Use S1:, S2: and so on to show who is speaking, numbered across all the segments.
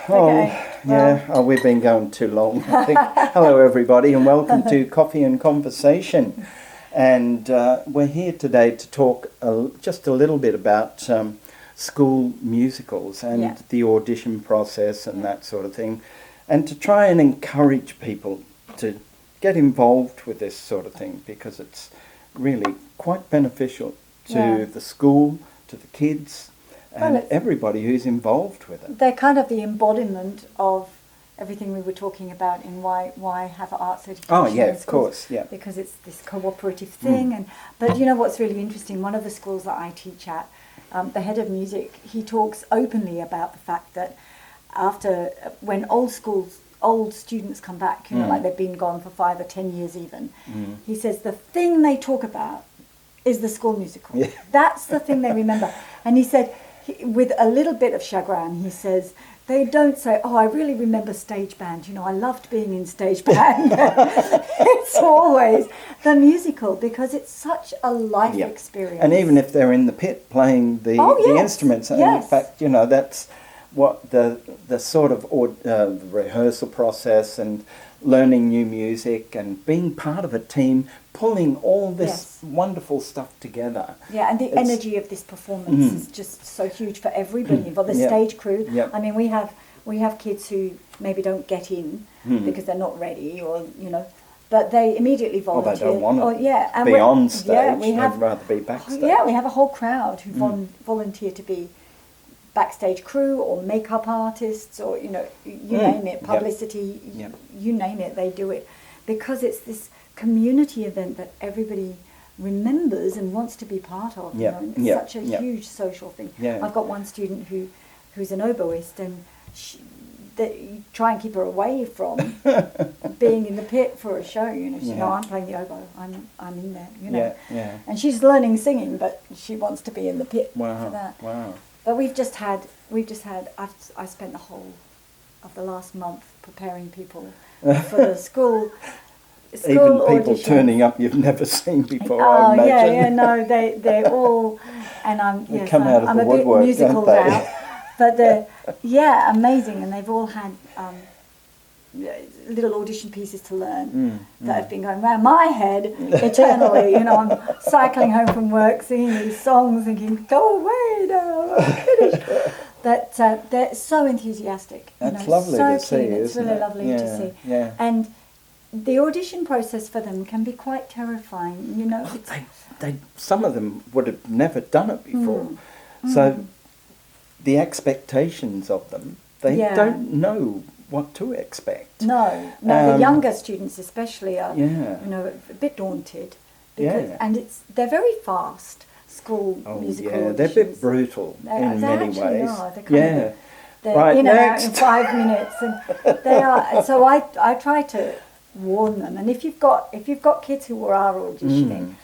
S1: We've been going too long, I think. Hello, everybody, and welcome to Coffee and Conversation. And we're here today to talk just a little bit about school musicals and the audition process and that sort of thing, and to try and encourage people to get involved with this sort of thing, because it's really quite beneficial to the school, to the kids, and everybody who's involved with it.
S2: They're kind of the embodiment of everything we were talking about in why have arts education.
S1: Oh yeah, of course, yeah.
S2: Because it's this cooperative thing. But you know what's really interesting? One of the schools that I teach at, the head of music, he talks openly about the fact that when old students come back, you know, like they've been gone for 5 or 10 years even, he says the thing they talk about is the school musical. Yeah. That's the thing they remember. And he said, with a little bit of chagrin, he says, they don't say, oh, I really remember stage band. You know, I loved being in stage band. It's always the musical, because it's such a life experience.
S1: And even if they're in the pit playing the instruments, and in fact, you know, that's what the sort of the rehearsal process and learning new music and being part of a team, pulling all this wonderful stuff together.
S2: Yeah, and the energy of this performance is just so huge for everybody, for the stage crew. Yep. I mean, we have kids who maybe don't get in because they're not ready, or you know, but they immediately volunteer.
S1: Or they don't want to
S2: and
S1: be on stage.
S2: Yeah,
S1: They'd rather be backstage.
S2: Yeah, we have a whole crowd who volunteer to be backstage crew or makeup artists, or you know, you name it, publicity, you name it, they do it, because it's this community event that everybody remembers and wants to be part of. You know, and it's such a huge social thing. I've got one student who's an oboist, and you try and keep her away from being in the pit for a show. You know, she said, no, I'm playing the oboe. I'm in there. You know, and she's learning singing, but she wants to be in the pit for that. Wow. But we've just had. I spent the whole of the last month preparing people for the school.
S1: Even people auditions. Turning up you've never seen before. I imagine.
S2: They're all, and I'm
S1: a
S2: bit
S1: woodwork,
S2: musical now, but they're amazing, and they've all had little audition pieces to learn that have been going around my head eternally. You know, I'm cycling home from work singing these songs, thinking, "Go away now, I'm finished." But they're so enthusiastic.
S1: That's lovely to see.
S2: It's really lovely to see.
S1: Yeah.
S2: And the audition process for them can be quite terrifying. You know,
S1: some of them would have never done it before, so the expectations of them, they don't know what to expect.
S2: No, the younger students especially are, you know, a bit daunted, and they're very fast school musical. Yeah,
S1: they're a bit brutal in many ways.
S2: They're right, in
S1: next.
S2: And out in 5 minutes, and they are. So I try to warn them, and if you've got kids who are auditioning,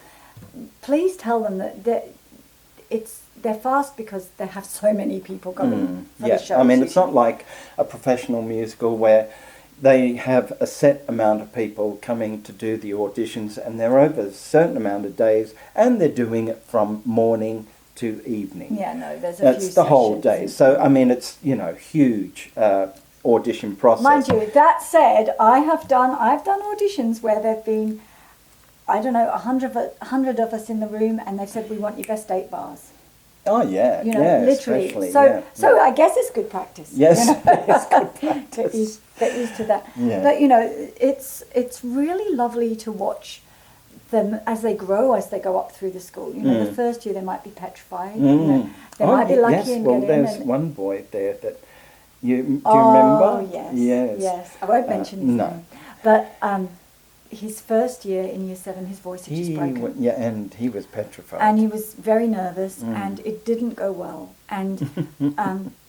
S2: please tell them that they're fast because they have so many people coming for the show.
S1: I mean, it's not like a professional musical where they have a set amount of people coming to do the auditions, and they're over a certain amount of days, and they're doing it from morning to evening.
S2: Yeah, no, there's a
S1: That's the whole day. So, I mean, it's, you know, huge audition process.
S2: Mind you, that said, I've done auditions where there've been, I don't know, 100 of us in the room, and they've said, we want your best 8 bars.
S1: Oh yeah,
S2: you know, literally. So I guess it's good practice.
S1: Yes,
S2: you know?
S1: it's good practice.
S2: Get used to that.
S1: Yeah.
S2: But you know, it's really lovely to watch them as they grow, as they go up through the school. You know, the first year they might be petrified. You know, they might be lucky and get in.
S1: There's one boy there that do you remember?
S2: Oh yes. I won't mention his name, but. His first year in year 7, his voice had just broken.
S1: And he was petrified.
S2: And he was very nervous, and it didn't go well. And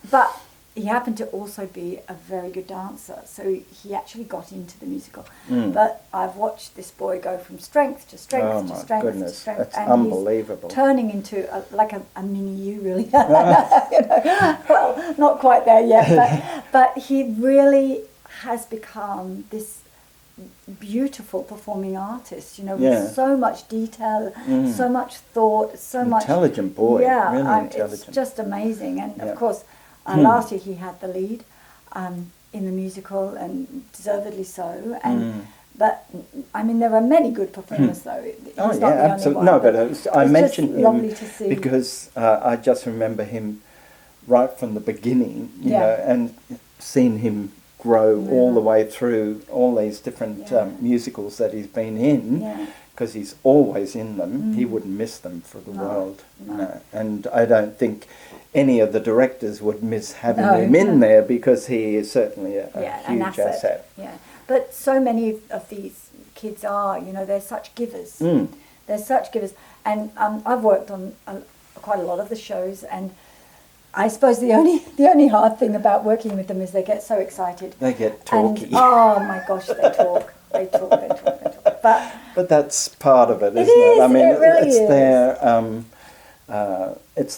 S2: but he happened to also be a very good dancer, so he actually got into the musical. But I've watched this boy go from strength to strength to strength
S1: goodness,
S2: to strength.
S1: That's
S2: and
S1: unbelievable.
S2: He's turning into a mini you, really. You know? Well, not quite there yet, but he really has become this beautiful performing artist, you know, with so much detail, so much thought, so much
S1: intelligent boy. Yeah, really intelligent.
S2: It's just amazing. And of course, last year he had the lead. in the musical, and deservedly so. And but I mean, there are many good performers, though. He's not the
S1: absolutely.
S2: only one.
S1: No, but I mentioned him
S2: lovely to see.
S1: because I just remember him right from the beginning, you know, and seen him grow all the way through all these different musicals that he's been in, because he's always in them. He wouldn't miss them for the world. No. And I don't think any of the directors would miss having him in there, because he is certainly a huge asset.
S2: Yeah, but so many of these kids are, you know, they're such givers. They're such givers. And I've worked on quite a lot of the shows, and I suppose the only hard thing about working with them is they get so excited.
S1: They get talky.
S2: And, oh my gosh, they talk. They talk.
S1: But that's part of it, isn't
S2: it?
S1: I mean,
S2: it really
S1: it's
S2: is.
S1: It's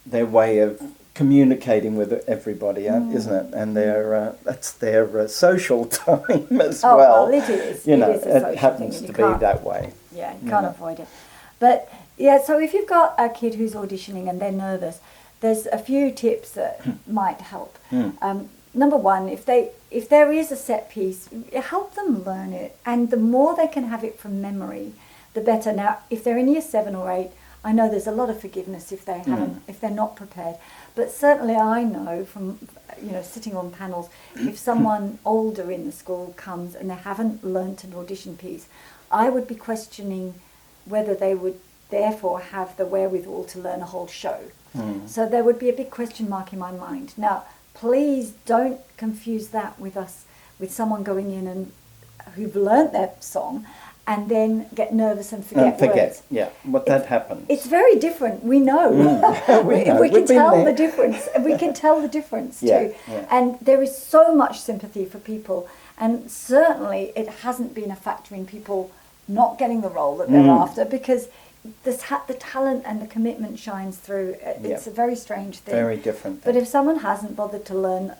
S1: their way of communicating with everybody, isn't it? And that's their social time as well.
S2: Well, it is.
S1: You know,
S2: it is a
S1: it happens to be that way.
S2: Yeah, you can't avoid it. But yeah, so if you've got a kid who's auditioning and they're nervous, there's a few tips that might help. Number one, if there is a set piece, help them learn it, and the more they can have it from memory, the better. Now, if they're in year 7 or 8, I know there's a lot of forgiveness if they haven't, if they're not prepared. But certainly, I know from sitting on panels, if someone older in the school comes and they haven't learnt an audition piece, I would be questioning whether they would therefore have the wherewithal to learn a whole show. So there would be a big question mark in my mind. Now, please don't confuse that with someone going in and who've learnt their song and then get nervous and forget words.
S1: Yeah, but that happens.
S2: It's very different. We know. We can tell the difference. We can tell the difference too.
S1: Yeah.
S2: And there is so much sympathy for people. And certainly it hasn't been a factor in people not getting the role that they're after, because the talent and the commitment shines through. It's a very strange thing.
S1: Very different thing.
S2: But if someone hasn't bothered to learn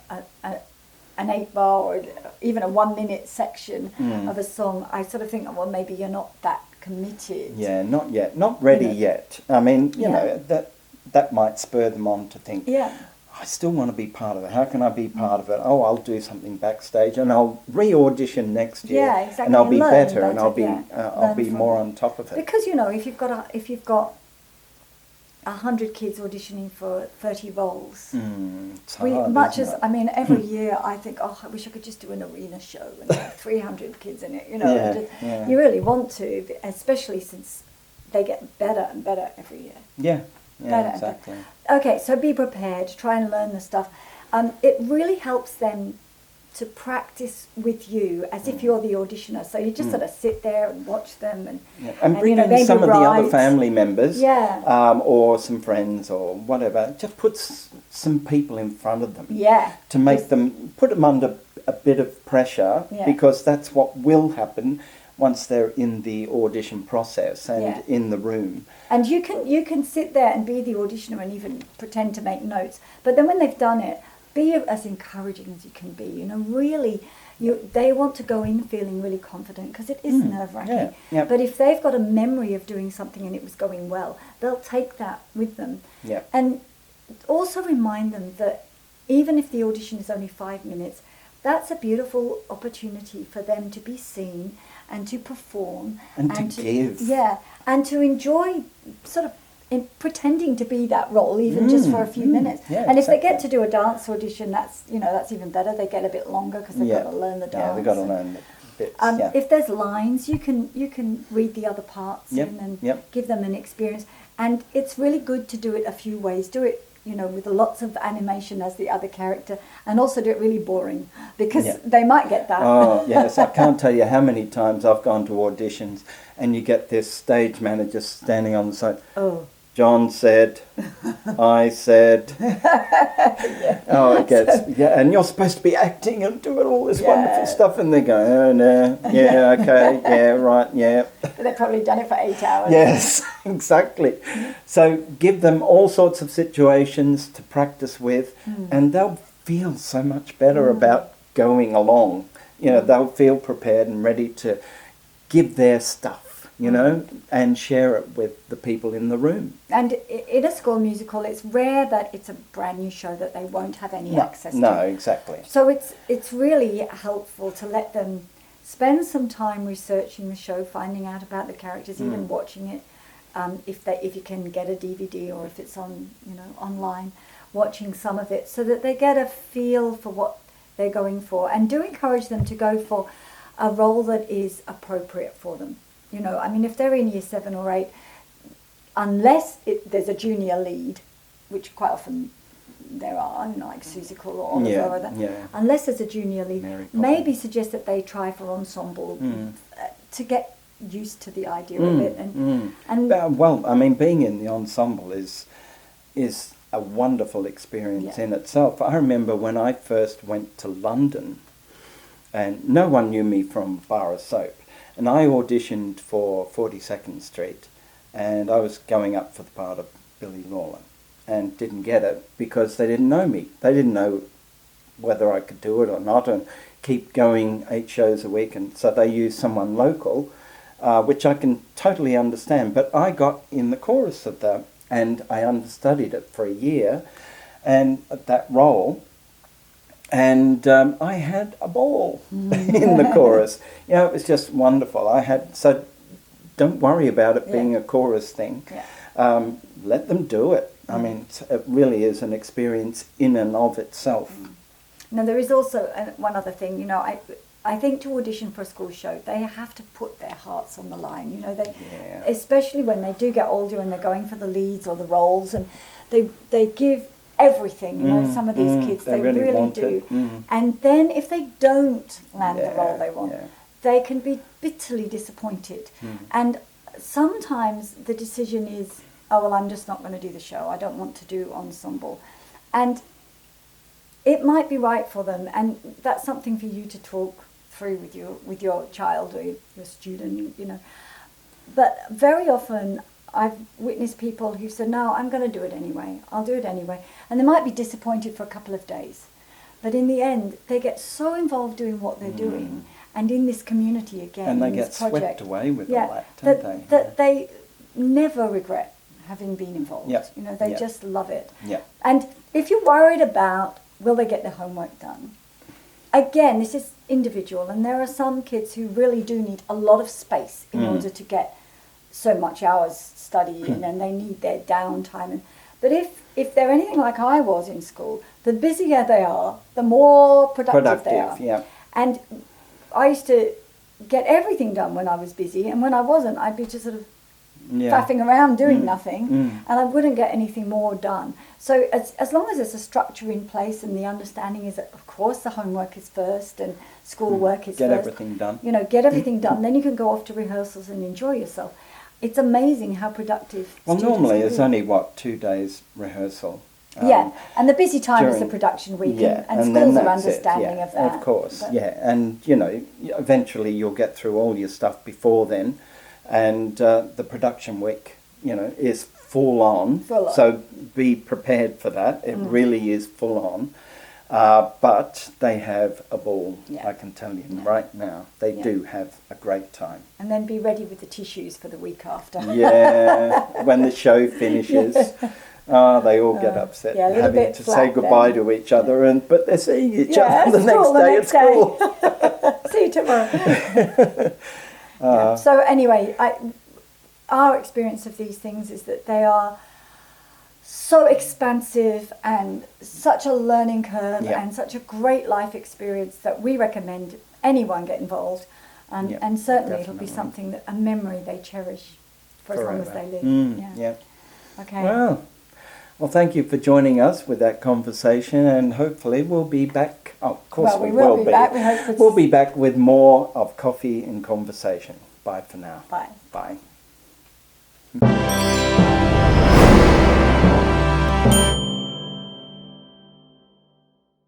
S2: an 8-bar or even a 1-minute section of a song, I sort of think, well, maybe you're not that committed.
S1: Yeah, not yet. Not ready yet. I mean, you know, that might spur them on to think, I still want to be part of it. How can I be part of it? Oh, I'll do something backstage, and I'll re-audition next year.
S2: Yeah, exactly.
S1: And I'll be better, and
S2: I'll
S1: I'll be more on top of it.
S2: Because, you know, if you've got 100 kids auditioning for 30 roles,
S1: it's hard,
S2: I mean, every year I think, oh, I wish I could just do an arena show and have 300 kids in it. You know, you really want to, especially since they get better and better every year.
S1: Yeah, exactly.
S2: Okay, so be prepared. Try and learn the stuff. It really helps them to practice with you as if you're the auditioner. So you just sort of sit there and watch them
S1: and bring in some of the other family members, or some friends or whatever. Just put some people in front of them, to make them put them under a bit of pressure, because that's what will happen once they're in the audition process and in the room.
S2: And you can sit there and be the auditioner and even pretend to make notes. But then when they've done it, be as encouraging as you can be. You know, really, they want to go in feeling really confident, because it is nerve-wracking. But if they've got a memory of doing something and it was going well, they'll take that with them. And also remind them that even if the audition is only 5 minutes, that's a beautiful opportunity for them to be seen and to perform
S1: and to give.
S2: And to enjoy sort of pretending to be that role, even just for a few minutes. And if they get to do a dance audition, that's even better. They get a bit longer because they've got to learn the dance.
S1: Yeah, they've got to learn the bits.
S2: If there's lines, you can read the other parts and give them an experience. And it's really good to do it a few ways. Do it, with lots of animation as the other character, and also do it really boring, because they might get that.
S1: Oh, yes. I can't tell you how many times I've gone to auditions and you get this stage manager standing on the side. Oh. John said, I said. It gets, and you're supposed to be acting and doing all this wonderful stuff, and they go, oh, no, okay, right,
S2: But they've probably done it for 8 hours.
S1: Yes, exactly. So give them all sorts of situations to practice with, and they'll feel so much better about going along. They'll feel prepared and ready to give their stuff. you know, and share it with the people in the room.
S2: And in a school musical, it's rare that it's a brand new show that they won't have any access to.
S1: No, exactly.
S2: So it's really helpful to let them spend some time researching the show, finding out about the characters, even watching it, if you can get a DVD or if it's on, you know, online, watching some of it, so that they get a feel for what they're going for, and do encourage them to go for a role that is appropriate for them. You know, I mean, if they're in year 7 or 8, unless there's a junior lead, which quite often there are, you know, like Susical or Oliver or that. Unless there's a junior lead, maybe suggest that they try for ensemble to get used to the idea of it. And
S1: well, I mean, being in the ensemble is a wonderful experience in itself. I remember when I first went to London, and no one knew me from Bar of Soap, and I auditioned for 42nd Street, and I was going up for the part of Billy Lawler, and didn't get it because they didn't know me. They didn't know whether I could do it or not, and keep going 8 shows a week, and so they used someone local, which I can totally understand. But I got in the chorus of that, and I understudied it for a year, and that role, and I had a ball in the chorus. You know, it was just wonderful. So don't worry about it being a chorus thing. Let them do it. I mean, it really is an experience in and of itself.
S2: Now, there is also one other thing, you know, I think to audition for a school show, they have to put their hearts on the line, you know, especially when they do get older and they're going for the leads or the roles, and they give everything, you know, some of these kids, they really do. And then if they don't land the role they want, they can be bitterly disappointed. And sometimes the decision is, oh, well, I'm just not going to do the show. I don't want to do ensemble. And it might be right for them, and that's something for you to talk through with your child or your student, you know. But very often I've witnessed people who said, no, I'm going to do it anyway. I'll do it anyway. And they might be disappointed for a couple of days. But in the end, they get so involved doing what they're doing and in this community again,
S1: and they
S2: in
S1: get
S2: this project,
S1: swept away with all that, don't they?
S2: That they never regret having been involved. You know, they just love it. And if you're worried about will they get their homework done, again, this is individual, and there are some kids who really do need a lot of space in order to get so much hours studying, and they need their downtime. But if they're anything like I was in school, the busier they are, the more productive they are. And I used to get everything done when I was busy, and when I wasn't, I'd be just sort of faffing around doing nothing, and I wouldn't get anything more done. So as long as there's a structure in place, and the understanding is that, of course, the homework is first and school work is first.
S1: Get everything done.
S2: You know, get everything done. Then you can go off to rehearsals and enjoy yourself. It's amazing how productive.
S1: Well, normally it's only 2 days rehearsal.
S2: And the busy time is the production week, and schools are understanding of that.
S1: Of course, and you know, eventually you'll get through all your stuff before then, and the production week, you know, is full on. So be prepared for that. It really is full on. But they have a ball, I can tell you right now. They do have a great time.
S2: And then be ready with the tissues for the week after.
S1: When the show finishes. They all get upset having to say goodbye to each other, but they're seeing each other the next day at school.
S2: See you tomorrow. So anyway, our experience of these things is that they are so expansive and such a learning curve and such a great life experience that we recommend anyone get involved, and certainly it'll be something that a memory they cherish for as long as they live. Okay.
S1: Well, thank you for joining us with that conversation, and hopefully we'll be back. Oh, of course we will be back. We'll be back with more of Coffee and Conversation. Bye for now.
S2: Bye.
S1: Bye.